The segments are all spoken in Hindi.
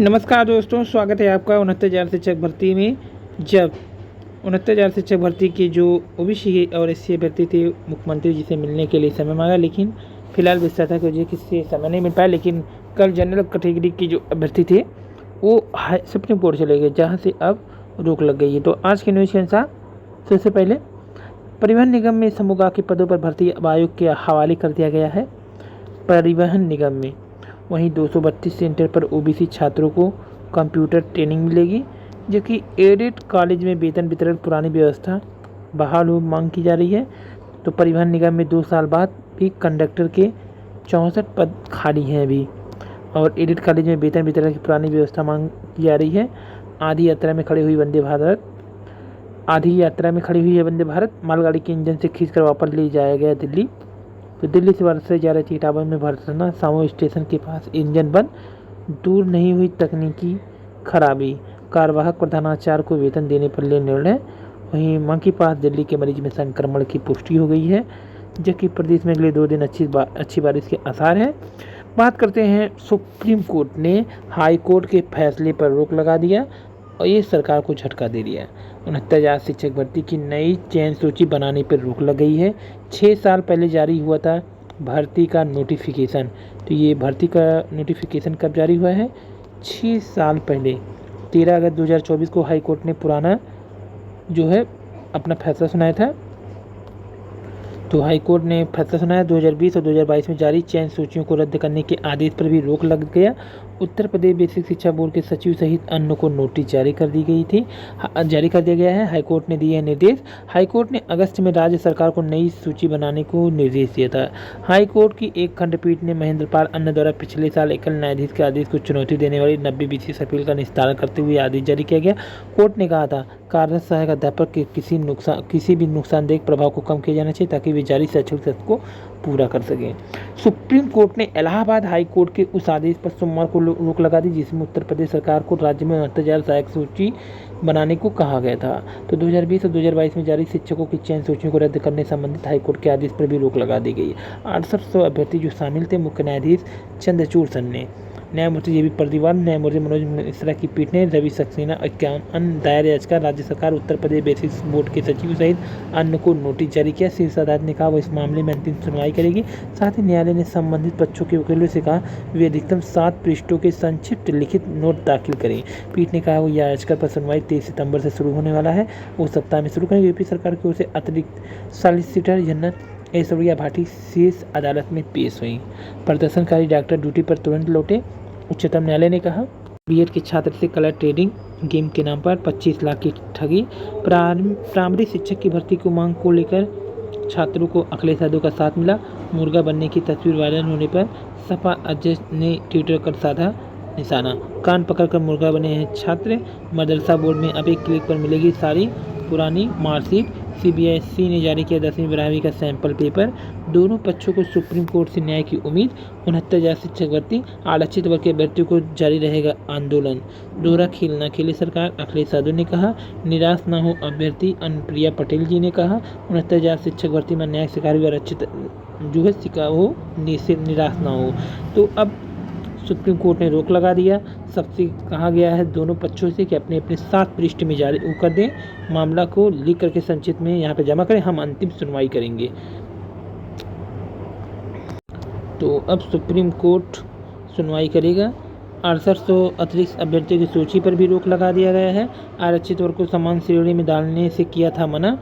नमस्कार दोस्तों, स्वागत है आपका 69,000 शिक्षक भर्ती में। जब 69,000 शिक्षक भर्ती की जो ओबीसी और एससी अभ्यर्थी थे, मुख्यमंत्री जी से मिलने के लिए समय मांगा, लेकिन फिलहाल व्यस्तता की वजह से समय नहीं मिल पाया। लेकिन कल जनरल कैटेगरी की जो अभ्यर्थी थे वो सुप्रीम कोर्ट चले गए, जहाँ से अब रोक लग गई है। तो आज के न्यूज़ के अनुसार सबसे पहले परिवहन निगम में समूह के पदों पर भर्ती अब आयोग के हवाले कर दिया गया है। परिवहन निगम में वहीं 232 सेंटर पर ओबीसी छात्रों को कंप्यूटर ट्रेनिंग मिलेगी, जबकि एडेड कॉलेज में वेतन वितरण पुरानी व्यवस्था बहाल हो मांग की जा रही है। तो परिवहन निगम में 2 साल बाद भी कंडक्टर के 64 पद खाली हैं अभी, और एडेड कॉलेज में वेतन वितरण की पुरानी व्यवस्था मांग की जा रही है। आधी यात्रा में खड़ी हुई वंदे भारत मालगाड़ी के इंजन से खींचकर वापस ले जाया गया दिल्ली। तो दिल्ली से वाराणसी जा रही थी इटावा में भरसना सामो स्टेशन के पास इंजन बंद, दूर नहीं हुई तकनीकी खराबी, कार्यवाहक प्रधानाचार्य को वेतन देने पर ले निर्णय। वहीं मंकी पास दिल्ली के मरीज में संक्रमण की पुष्टि हो गई है, जबकि प्रदेश में अगले 2 दिन अच्छी बारिश के आसार हैं। बात करते हैं, सुप्रीम कोर्ट ने हाई कोर्ट के फैसले पर रोक लगा दिया और ये सरकार को झटका दे दिया। 69,000 शिक्षक भर्ती की नई चयन सूची बनाने पर रोक लग गई है। 6 साल पहले जारी हुआ था भर्ती का नोटिफिकेशन। तो ये भर्ती का नोटिफिकेशन कब जारी हुआ है? 6 साल पहले 13 अगस्त 2024 को हाई कोर्ट ने पुराना जो है अपना फैसला सुनाया था। तो हाई कोर्ट ने फैसला सुनाया 2020 और 2022 में जारी चयन सूचियों को रद्द करने के आदेश पर भी रोक लग गया। उत्तर प्रदेश बेसिक शिक्षा बोर्ड के सचिव सहित अन्य को नोटिस जारी कर दिया गया है। हाईकोर्ट ने दिए निर्देश। हाईकोर्ट ने अगस्त में राज्य सरकार को नई सूची बनाने को निर्देश दिया था। हाईकोर्ट की एक खंडपीठ ने महेंद्र पाल अन्य द्वारा पिछले साल एकल न्यायाधीश के आदेश को चुनौती देने वाली 90 विशेष अपील का निस्तारण करते हुए आदेश जारी किया गया। कोर्ट ने कहा था कार्यरत सहायक अध्यापक के किसी भी नुकसानदेह प्रभाव को कम किया जाना चाहिए, ताकि वे जारी शैक्षणिक सत्र को पूरा कर सकें। सुप्रीम कोर्ट ने इलाहाबाद हाई कोर्ट के उस आदेश पर सोमवार को रोक लगा दी, जिसमें उत्तर प्रदेश सरकार को राज्य में 69,000 सहायक सूची बनाने को कहा गया था। तो 2020 और 2022 में जारी शिक्षकों की चयन सूचियों को रद्द करने संबंधित हाईकोर्ट के आदेश पर भी रोक लगा दी गई। 6800 अभ्यर्थी जो शामिल थे, मुख्य न्यायाधीश चंद्रचूड़ ने, न्यायमूर्ति जेबी पर्दीवाल, न्यायमूर्ति मनोज मिश्रा की पीठ ने रवि सक्सेना और 51 दायर याचिका राज्य सरकार, उत्तर प्रदेश बेसिक बोर्ड के सचिव सहित अन्य को नोटिस जारी किया। शीर्ष अदालत ने कहा वह इस मामले में अंतिम सुनवाई करेगी। साथ ही न्यायालय ने संबंधित पक्षों के वकीलों से कहा वे अधिकतम 7 पृष्ठों के संक्षिप्त लिखित नोट दाखिल करें। पीठ ने कहा वो याचिका पर सुनवाई 23 सितंबर से शुरू होने वाला है, वो सप्ताह में शुरू करेंगे। यूपी सरकार की ओर से अतिरिक्त सॉलिसिटर जनरल ऐश्वर्या भाटी शीर्ष अदालत में पेश हुई। प्रदर्शनकारी डॉक्टर ड्यूटी पर तुरंत लौटे। उच्चतम न्यायालय ने कहा बीएड के छात्र से कलर ट्रेडिंग गेम के नाम पर 25 लाख की ठगी। प्राइमरी शिक्षक की भर्ती को मांग को लेकर छात्रों को अखिलेश यादव का साथ मिला। मुर्गा बनने की तस्वीर वायरल होने पर सपा अध्यक्ष ने ट्विटर कर साधा निशाना। कान पकड़कर मुर्गा बने हैं छात्र। मदरसा बोर्ड में अब एक क्लिक पर मिलेगी सारी पुरानी मार्कशीट। सीबीएसई ने जारी किया 10वीं 12वीं का सैंपल पेपर। दोनों पक्षों को सुप्रीम कोर्ट से न्याय की उम्मीद। 69,000 शिक्षक भर्ती, आरक्षित वर्ग के अभ्यर्थियों को जारी रहेगा आंदोलन। दोहरा खेल न खेले सरकार, अखिलेश यादव ने कहा। निराश न हो अभ्यर्थी, अनुप्रिया पटेल जी ने कहा। 69,000 शिक्षक भर्ती में न्याय सरकारी आरक्षित जो है सिका हो, निराश न हो। तो अब सुप्रीम कोर्ट ने रोक लगा दिया। सबसे कहा गया है दोनों पक्षों से कि अपने अपने 7 पृष्ठ में जारी कर दें, मामला को लिख करके संचित में यहाँ पे जमा करें, हम अंतिम सुनवाई करेंगे। तो अब सुप्रीम कोर्ट सुनवाई करेगा। 6800 अतिरिक्त अभ्यर्थियों की सूची पर भी रोक लगा दिया गया है। आरक्षित वर्ग को समान श्रेणी में डालने से किया था मना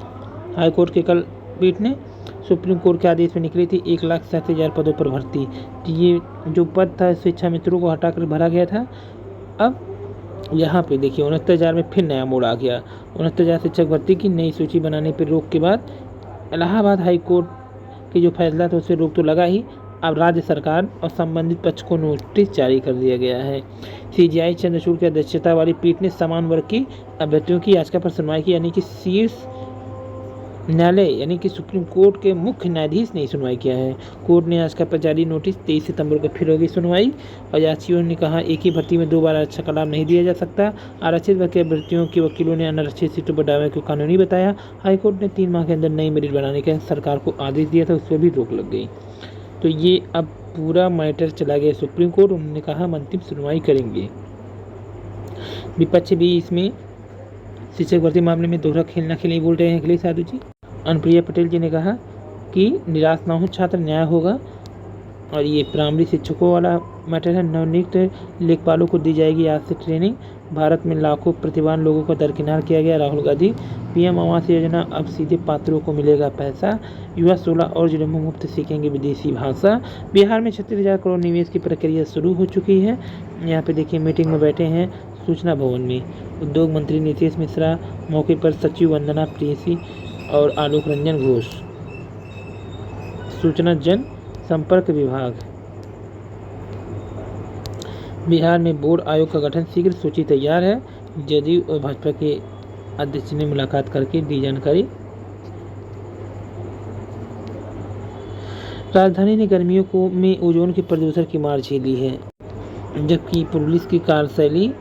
हाईकोर्ट के कल पीठ ने। सुप्रीम कोर्ट के आदेश में निकली थी 1,87,000 पदों पर भर्ती। ये जो पद था शिक्षा मित्रों को हटाकर भरा गया था। अब यहाँ पे देखिए 69,000 में फिर नया मोड़ आ गया। 69,000 शिक्षक भर्ती की नई सूची बनाने पर रोक के बाद इलाहाबाद हाई कोर्ट के जो फैसला था उससे रोक तो लगा ही, अब राज्य सरकार और संबंधित पक्ष को नोटिस जारी कर दिया गया है। सीजेआई चंद्रचूड़ की अध्यक्षता वाली पीठ ने समान वर्ग की अभ्यर्थियों की याचिका पर सुनवाई की, यानी कि शीर्ष न्यायालय यानी कि सुप्रीम कोर्ट के मुख्य न्यायाधीश ने सुनवाई किया है। कोर्ट ने याचिका पर जारी नोटिस 23 सितंबर को फिर होगी सुनवाई। और याचिकाओं ने कहा एक ही भर्ती में 2 बार आरक्षण का लाभ नहीं दिया जा सकता। आरक्षित वर्ग के अभ्यर्थियों के वकीलों ने अनारक्षित सीटों पर दावे को कानूनी बताया। हाईकोर्ट ने 3 माह के अंदर नई मेरिट बनाने का सरकार को आदेश दिया था, उस पर भी रोक लग गई। तो ये अब पूरा मैटर चला गया सुप्रीम कोर्ट। उन्होंने कहा हम अंतिम सुनवाई करेंगे। विपक्ष भी इसमें शिक्षक भर्ती मामले में दोहरा खेल न खेले बोल रहे हैं अखिलेश यादव जी। अनुप्रिया पटेल जी ने कहा कि निराश न हो छात्र, न्याय होगा। और ये प्राइमरी शिक्षकों वाला मैटर है। नवनियुक्त लेखपालों को दी जाएगी आज से ट्रेनिंग। भारत में लाखों प्रतिभावान लोगों को दरकिनार किया गया। राहुल गांधी। पीएम आवास योजना, अब सीधे पात्रों को मिलेगा पैसा। युवा 16 और जिलों में मुफ्त सीखेंगे विदेशी भाषा। बिहार में 36,000 करोड़ निवेश की प्रक्रिया शुरू हो चुकी है। यहाँ पे देखिए मीटिंग में बैठे हैं सूचना भवन में उद्योग मंत्री नीतीश मिश्रा, मौके पर सचिव वंदना प्रेयसी और आलोक रंजन घोष। सूचना जन संपर्क विभाग। बिहार में बोर्ड आयोग का गठन शीघ्र, सूची तैयार है। जदयू और भाजपा के अध्यक्ष ने मुलाकात करके दी जानकारी। राजधानी ने गर्मियों में ओजोन के प्रदूषण की मार झेली है, जबकि पुलिस की कार्यशैली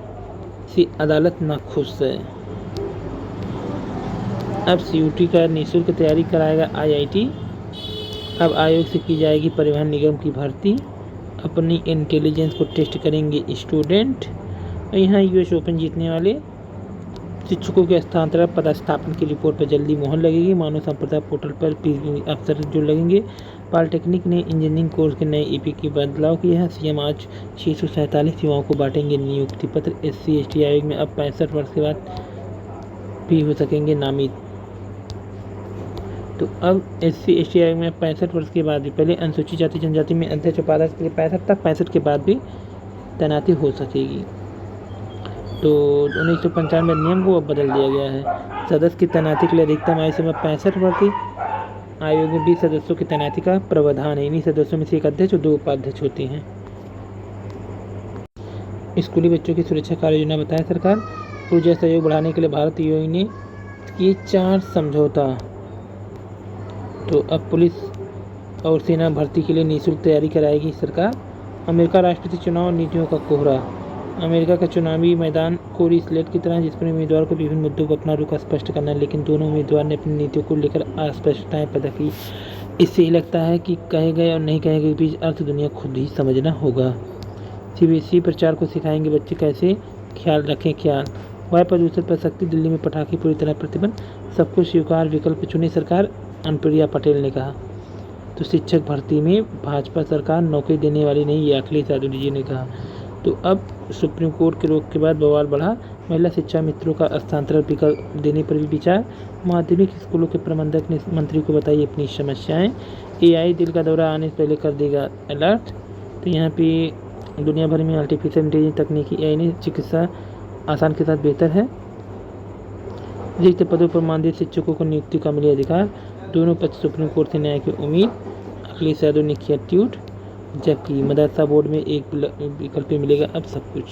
से अदालत नाखुश है। अब सीयूटी का निःशुल्क तैयारी कराएगा आईआईटी। अब आयोग से की जाएगी परिवहन निगम की भर्ती। अपनी इंटेलिजेंस को टेस्ट करेंगे स्टूडेंट। यहाँ यूएस ओपन जीतने वाले शिक्षकों के स्थानांतरण पदस्थापन की रिपोर्ट पर जल्दी मोहर लगेगी। मानव संपदा पोर्टल पर पीजी अफसर जो लगेंगे। पॉलिटेक्निक ने इंजीनियरिंग कोर्स के नए ईपी की बदलाव किया है। सीएम आज 647 युवाओं को बांटेंगे नियुक्ति पत्र। SC/ST आयोग में अब 65 वर्ष के बाद भी हो सकेंगे नामित। तो अब SC/ST आयोग में 65 वर्ष के बाद भी, पहले अनुसूचित जाति जनजाति में अध्यक्ष उपाध्यक्ष के लिए 65 तक, 65 के बाद भी तैनाती हो सकेगी। तो 1995 नियम को अब बदल दिया गया है। सदस्य की तैनाती के लिए अधिकतम आयु सीमा 65 वर्ष थी। आयोग में 20 सदस्यों की तैनाती का प्रावधान है। इन्हीं सदस्यों में से एक अध्यक्ष और 2 उपाध्यक्ष होते हैं। स्कूली बच्चों की सुरक्षा कार्य योजना बताया सरकार। ऊर्जा सहयोग बढ़ाने के लिए भारत यूएई ने किए 4 समझौता। तो अब पुलिस और सेना भर्ती के लिए निःशुल्क तैयारी कराएगी सरकार। अमेरिका राष्ट्रपति चुनाव नीतियों का कोहरा। अमेरिका का चुनावी मैदान कोरी स्लेट की तरह, जिस पर उम्मीदवार को विभिन्न मुद्दों पर अपना रुख स्पष्ट करना है, लेकिन दोनों उम्मीदवार ने अपनी नीतियों को लेकर अस्पष्टताएं पैदा की। इससे ये लगता है कि कहे गए और नहीं कहे गए के बीच अर्थ दुनिया खुद ही समझना होगा। CBSE प्रचार को सिखाएंगे बच्चे कैसे ख्याल रखें ख्याल। वायु प्रदूषण पर सख्ती, दिल्ली में पटाखे पूरी तरह प्रतिबंध। सबको स्वीकार विकल्प चुने सरकार, अनुप्रिया पटेल ने कहा। तो शिक्षक भर्ती में भाजपा सरकार नौकरी देने वाली नहीं, ये अखिलेश यादव जी ने कहा। तो अब सुप्रीम कोर्ट के रोक के बाद बवाल बढ़ा। महिला शिक्षा मित्रों का स्थानांतरण विकल्प देने पर भी विचार। माध्यमिक स्कूलों के प्रबंधक ने मंत्री को बताई अपनी समस्याएं। AI दिल का दौरा आने से पहले कर देगा अलर्ट। तो यहाँ पे दुनिया भर में आर्टिफिशियल इंटेलिजेंस तकनीकी AI ने चिकित्सा आसान के साथ बेहतर है। रिक्त पदों पर मानदेय शिक्षकों को नियुक्ति का मिले अधिकार। दोनों पक्ष सुप्रीम कोर्ट से न्याय की उम्मीद। अखिलेश यादव ने किया ट्वीट। जबकि मदरसा बोर्ड में एक विकल्प मिलेगा अब सब कुछ।